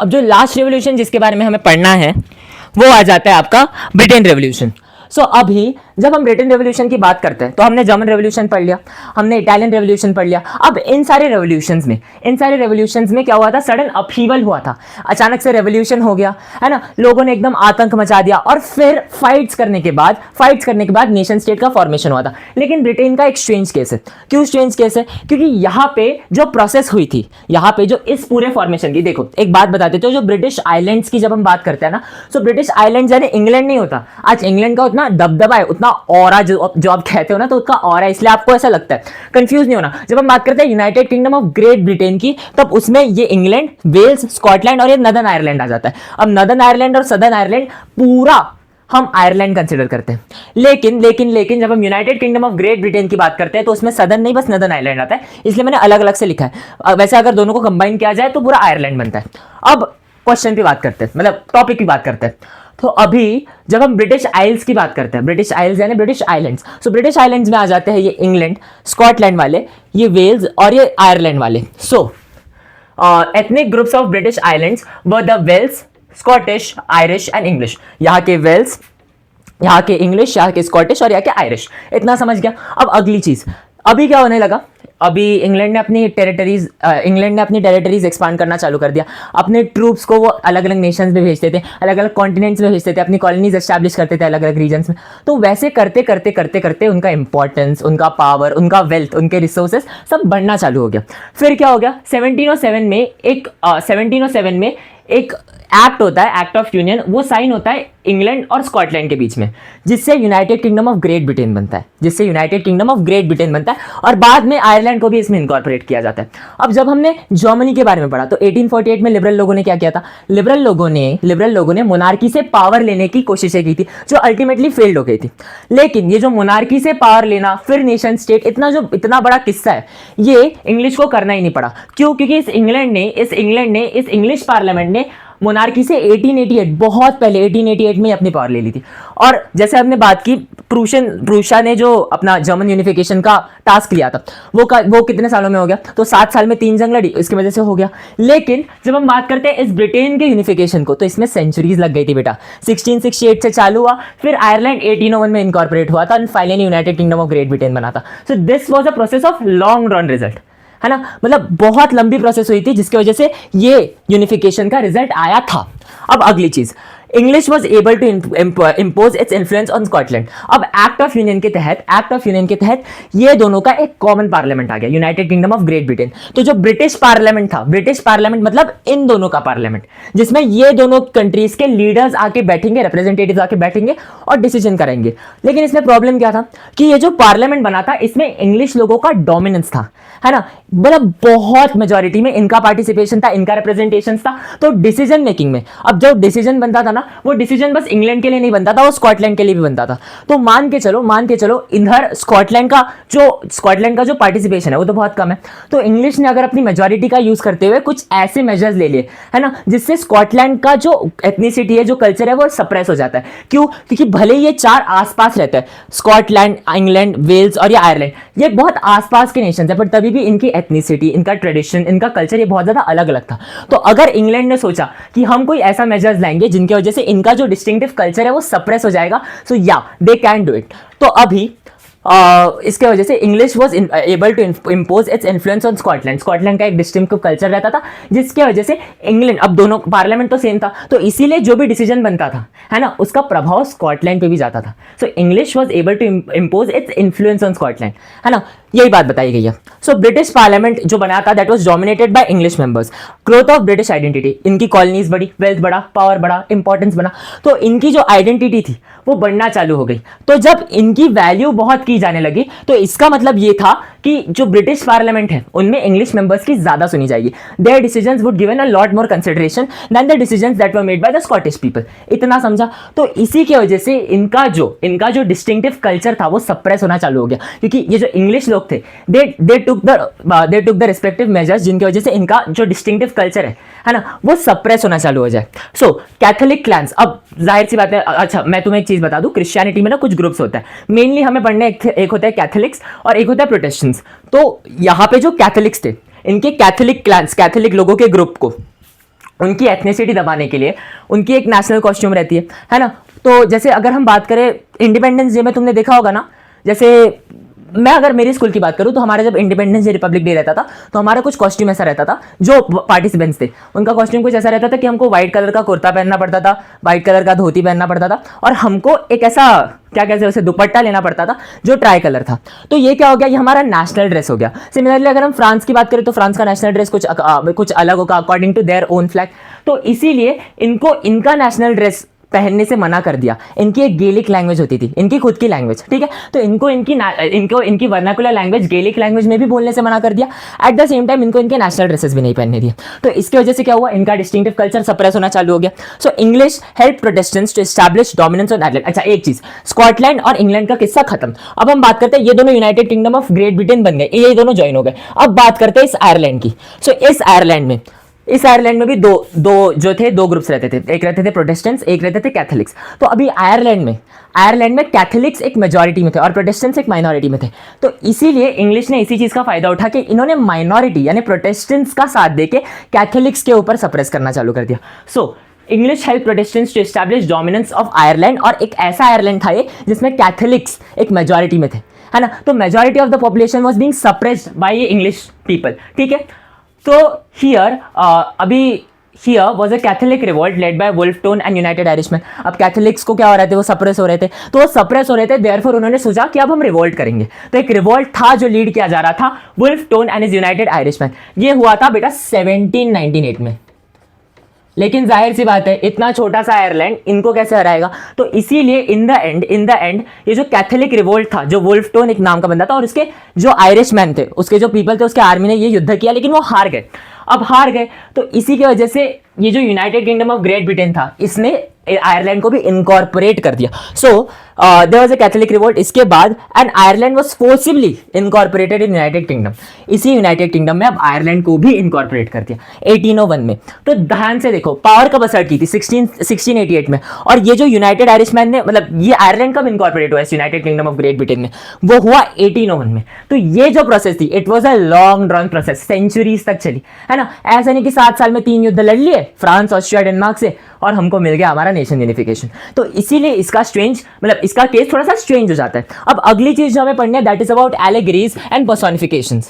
अब जो last revolution जिसके बारे में हमें पढ़ना है वो आ जाता है आपका ब्रिटेन रेवोल्यूशन। सो अभी जब हम ब्रिटेन रेवोल्यूशन की बात करते हैं तो हमने जर्मन रेवोल्यूशन पढ़ लिया, हमने इटालियन रेवोल्यूशन पढ़ लिया। अब इन सारे रेवोल्यूशंस में क्या हुआ था, सडन अपहीवल हुआ था, अचानक से रेवोल्यूशन हो गया है ना, लोगों ने एकदम आतंक मचा दिया और फिर फाइट्स करने के बाद नेशन स्टेट का फॉर्मेशन हुआ था। लेकिन ब्रिटेन का एक स्ट्रेंज केस है। क्यों स्ट्रेंज केस है? क्योंकि यहाँ पे जो प्रोसेस हुई थी, यहाँ पे जो इस पूरे फॉर्मेशन की, देखो एक बात बता देते हो, जो ब्रिटिश आइलैंड्स की जब हम बात करते हैं ना, तो ब्रिटिश आइलैंड्स यानी इंग्लैंड नहीं होता। आज इंग्लैंड का उतना दबदबा है, उतना ऑरा जो आप कहते हो ना, तो उसका ऑरा, इसलिए आपको ऐसा लगता है, कंफ्यूज नहीं होना। जब हम बात करते हैं United Kingdom of Great Britain की, तब उसमें ये इंग्लैंड, वेल्स, स्कॉटलैंड और ये नदर्न आयरलैंड आ जाता है। अब नदर्न आयरलैंड और सदर्न आयरलैंड पूरा हम आयरलैंड कंसीडर करते हैं। लेकिन जब हम United Kingdom of Great Britain की बात करते हैं तो उसमें सदर्न नहीं, बस नदर्न आयरलैंड आता है, इसलिए मैंने अलग अलग से लिखा है। वैसे अगर दोनों को कंबाइन किया जाए तो पूरा आयरलैंड बनता है। अब क्वेश्चन की बात करते हैं, मतलब टॉपिक की बात करते हैं। तो अभी जब हम ब्रिटिश आइल्स की बात करते हैं, ब्रिटिश आइल्स यानी British islands, so British islands में आ जाते हैं ये इंग्लैंड, स्कॉटलैंड वाले, ये वेल्स और ये आयरलैंड वाले। So ethnic groups of British islands were the Welsh, Scottish, Irish and English. यहाँ के वेल्स, यहाँ के इंग्लिश, यहाँ के स्कॉटिश और यहाँ के आयरिश। इतना समझ गया। अब अगली चीज, अभी क्या होने लगा, अभी इंग्लैंड ने अपनी टेरिटरीज एक्सपांड करना चालू कर दिया। अपने ट्रूप्स को वो अलग अलग नेशंस में भेजते थे, अलग अलग कॉन्टिनेंट्स में भेजते थे, अपनी कॉलोनीज एस्टैब्लिश करते थे अलग अलग रीजन्स में। तो वैसे करते करते उनका इंपॉर्टेंस, उनका पावर, उनका वेल्थ, उनके रिसोर्सेज सब बढ़ना चालू हो गया। फिर क्या हो गया, 1707 में एक एक्ट होता है, एक्ट ऑफ यूनियन, वो साइन होता है इंग्लैंड और स्कॉटलैंड के बीच में, जिससे United Kingdom of Great Britain बनता है, और बाद में आयरलैंड को भी इसमें इनकॉर्पोरेट किया जाता है। अब जब हमने जर्मनी के बारे में पढ़ा तो 1848 में लिबरल लोगों ने क्या किया था, लिबरल लोगों ने मोनार्की से पावर लेने की कोशिशें की थी, जो अल्टीमेटली फेल्ड हो गई थी। लेकिन ये जो मोनार्की से पावर लेना फिर नेशन स्टेट, इतना बड़ा किस्सा है, ये इंग्लिश को करना ही नहीं पड़ा। क्यों? क्योंकि इस इंग्लिश पार्लियामेंट ने मोनार्की से 1888, बहुत पहले 1888 में अपनी पावर ले ली थी। और जैसे हमने बात की, प्रूशिया ने जो अपना जर्मन यूनिफिकेशन का टास्क लिया था, वो कितने सालों में हो गया, तो 7 साल में 3 जंग लड़ी, इसकी वजह से हो गया। लेकिन जब हम बात करते हैं इस ब्रिटेन के यूनिफिकेशन को, तो इसमें सेंचुरीज लग गई थी बेटा। 1668 से चालू हुआ, फिर आयरलैंड 1801 में इनकॉर्पोरेट हुआ था, and finally United Kingdom of Great Britain बना था। So this was a process of long run result, है ना, मतलब बहुत लंबी प्रोसेस हुई थी, जिसकी वजह से ये यूनिफिकेशन का रिजल्ट आया था। अब अगली चीज, English was able to impose its influence on Scotland. अब एक्ट ऑफ यूनियन के तहत ये दोनों का एक कॉमन पार्लियामेंट आ गया, United Kingdom of Great Britain. तो जो ब्रिटिश पार्लियामेंट मतलब इन दोनों का पार्लियामेंट, जिसमें ये दोनों कंट्रीज के लीडर्स आके बैठेंगे, रिप्रेजेंटेटिव्स आके बैठेंगे और डिसीजन करेंगे। लेकिन इसमें प्रॉब्लम क्या था कि ये जो पार्लियामेंट बना था, इसमें इंग्लिश लोगों का डोमिनेंस था, है ना, मतलब बहुत मेजॉरिटी में इनका पार्टिसिपेशन था, इनका रिप्रेजेंटेशन था। तो डिसीजन मेकिंग में अब जो डिसीजन बनता था ना, वो डिसीजन बस इंग्लैंड के लिए नहीं बनता था, वो स्कॉटलैंड के लिए भी बनता था। तो मान के चलो इधर स्कॉटलैंड का जो पार्टिसिपेशन है वो तो बहुत कम है। तो इंग्लिश ने अगर अपनी मेजॉरिटी का यूज करते हुए कुछ ऐसे मेजर्स ले लिए, है ना, जिससे स्कॉटलैंड का जो एथनिसिटी है, जो कल्चर है, वो सप्रेस हो जाता है। क्यों? क्योंकि भले ये 4 आसपास रहते हैं, स्कॉटलैंड, इंग्लैंड, वेल्स और ये आयरलैंड, ये बहुत आसपास के नेशन है, पर तभी भी इनकी एथनिसिटी, इनका ट्रेडिशन, इनका कल्चर ये बहुत ज्यादा अलग अलग था। तो अगर इंग्लैंड ने सोचा कि हम कोई ऐसा मेजर्स लाएंगे जिनकी वजह से इनका जो डिस्टिंक्टिव कल्चर है वो सप्रेस हो जाएगा, सो या दे कैन डू इट। तो अभी इसके वजह से English was able to impose its influence on Scotland का एक डिस्टिंक्टिव कल्चर रहता था, जिसके वजह से इंग्लैंड, अब दोनों पार्लियामेंट तो सेम था, तो इसीलिए जो भी डिसीजन बनता था, है ना, उसका प्रभाव स्कॉटलैंड पे भी जाता था। So English was able to impose its influence on Scotland, है ना, यही बात बताई गई है। सो ब्रिटिश पार्लियामेंट जो बना था, that was dominated by English members. Growth of British identity, इनकी कॉलोनीज बढ़ी, वेल्थ बढ़ा, पावर बढ़ा, इंपॉर्टेंस बना, तो इनकी जो आइडेंटिटी थी वो बढ़ना चालू हो गई। तो जब इनकी वैल्यू बहुत की जाने लगी, तो इसका मतलब ये था कि जो ब्रिटिश पार्लियामेंट है उनमें इंग्लिश मेंबर्स की ज्यादा सुनी जाएगी। Their decisions would given a lot more consideration than the decisions that were made by the Scottish people. इतना समझा? तो इसी की वजह से इनका जो डिस्टिंक्टिव कल्चर था वो सप्रेस होना चालू हो गया, क्योंकि ये जो इंग्लिश लोग थे, दे टुक द रिस्पेक्टिव मेजर्स, जिनकी वजह से इनका जो डिस्टिंक्टिव कल्चर है ना, वो सप्रेस होना चालू हो जाए। सो कैथोलिक क्लैंस, अब जाहिर सी बात है, अच्छा मैं तुम्हें एक चीज बता दूं, क्रिश्चियनिटी में ना कुछ ग्रुप्स होता है, मेनली हमें पढ़ने एक होता है कैथोलिक्स और एक होता है प्रोटेस्टेंट्स। तो यहाँ पे जो कैथोलिक्स थे, इनके कैथोलिक क्लैंस, कैथोलिक लोगों के ग्रुप को उनकी एथनिसिटी दबाने के लिए उनकी एक नेशनल कॉस्ट्यूम रहती है ना। तो जैसे अगर हम बात करें इंडिपेंडेंस डे में, तुमने देखा होगा ना, जैसे मैं अगर मेरी स्कूल की बात करूं तो हमारा जब इंडिपेंडेंस डे रिपब्लिक डे रहता था तो हमारा कुछ कॉस्ट्यूम ऐसा रहता था, जो पार्टिसिपेंट्स थे उनका कॉस्ट्यूम कुछ ऐसा रहता था कि हमको व्हाइट कलर का कुर्ता पहनना पड़ता था, व्हाइट कलर का धोती पहनना पड़ता था, और हमको एक ऐसा क्या कहते हैं उसे दुपट्टा लेना पड़ता था जो ट्राई कलर था। तो ये क्या हो गया, ये हमारा नेशनल ड्रेस हो गया। सिमिलरली अगर हम फ्रांस की बात करें तो फ्रांस का नेशनल ड्रेस कुछ अलग होगा according to their own flag. तो इसीलिए इनको इनका नेशनल ड्रेस पहनने से मना कर दिया। इनकी एक गेलिक लैंग्वेज होती थी, इनकी खुद की लैंग्वेज, ठीक है, तो इनको इनकी वर्नाकुलर लैंग्वेज गेलिक लैंग्वेज में भी बोलने से मना कर दिया। एट द सेम टाइम इनको इनके नेशनल ड्रेसेस भी नहीं पहनने दिए। तो इसकी वजह से क्या हुआ, इनका डिस्टिंक्टिव कल्चर सप्रेस होना चालू हो गया। So English help Protestants to establish dominance on Ireland. अच्छा एक चीज, स्कॉटलैंड और इंग्लैंड का किस्सा खत्म। अब हम बात करते हैं, ये दोनों United Kingdom of Great Britain बन गए, ये दोनों ज्वाइन हो गए। अब बात करते हैं इस आयरलैंड की। सो इस आयरलैंड में भी दो ग्रुप्स रहते थे, एक रहते थे प्रोटेस्टेंट्स, एक रहते थे कैथोलिक्स। तो अभी आयरलैंड में कैथोलिक्स एक मेजॉरिटी में थे और प्रोटेस्टेंट्स एक माइनॉरिटी में थे। तो इसीलिए इंग्लिश ने इसी चीज का फायदा उठा के इन्होंने माइनॉरिटी यानी प्रोटेस्टेंट्स का साथ देके कैथोलिक्स के ऊपर सप्रेस करना चालू कर दिया। So English help Protestants to establish dominance of Ireland, और एक ऐसा आयरलैंड था ये जिसमें कैथोलिक्स एक मेजॉरिटी में थे, है ना। तो majority of the population was being suppressed bye ये इंग्लिश पीपल, ठीक है। तो here was a Catholic revolt led by Wolfe Tone and United Irishmen। अब कैथोलिक्स को क्या हो रहे थे, वो सप्रेस हो रहे थे, तो वो सप्रेस हो रहे थे, देयरफॉर उन्होंने सोचा कि अब हम रिवोल्ट करेंगे। तो एक रिवोल्ट था जो लीड किया जा रहा था Wolfe Tone and his United Irishman. ये हुआ था बेटा 1798 में। लेकिन जाहिर सी बात है इतना छोटा सा आयरलैंड इनको कैसे हराएगा। तो इसीलिए इन द एंड ये जो कैथोलिक रिवोल्ट था, जो वुल्फ टोन एक नाम का बंदा था और उसके जो आयरिशमैन थे, उसके जो पीपल थे, उसके आर्मी ने ये युद्ध किया, लेकिन वो हार गए। अब हार गए तो इसी की वजह से ये जो United Kingdom of Great Britain था, इसने आयरलैंड को भी इनकॉर्पोरेट कर दिया। So there was a Catholic revolt, इसके बाद and Ireland was forcibly incorporated in United Kingdom. इसी यूनाइटेड किंगडम में अब आयरलैंड को भी इनकॉर्पोरेट कर दिया 1801 में। तो ध्यान से देखो पावर कब असर्ट की थी, 1688 में। और ये जो यूनाइटेड आयरिशमैन ने, मतलब ये आयरलैंड कब इनकॉर्पोरेट हुआ इस United Kingdom of Great Britain में, वो हुआ 1801 में। तो ये जो प्रोसेस थी, it was a long drawn process, centuries तक चली, है ना। ऐसा नहीं कि 7 साल में 3 युद्ध लड़ लिए फ्रांस, ऑस्ट्रिया, डेनमार्क से और हमको मिल गया हमारा नेशन यूनिफिकेशन। तो इसीलिए इसका इसका केस थोड़ा सा स्ट्रेंज हो जाता है। अब अगली चीज जो हमें पढ़नी है that is about allegories and पर्सोनिफिकेशंस।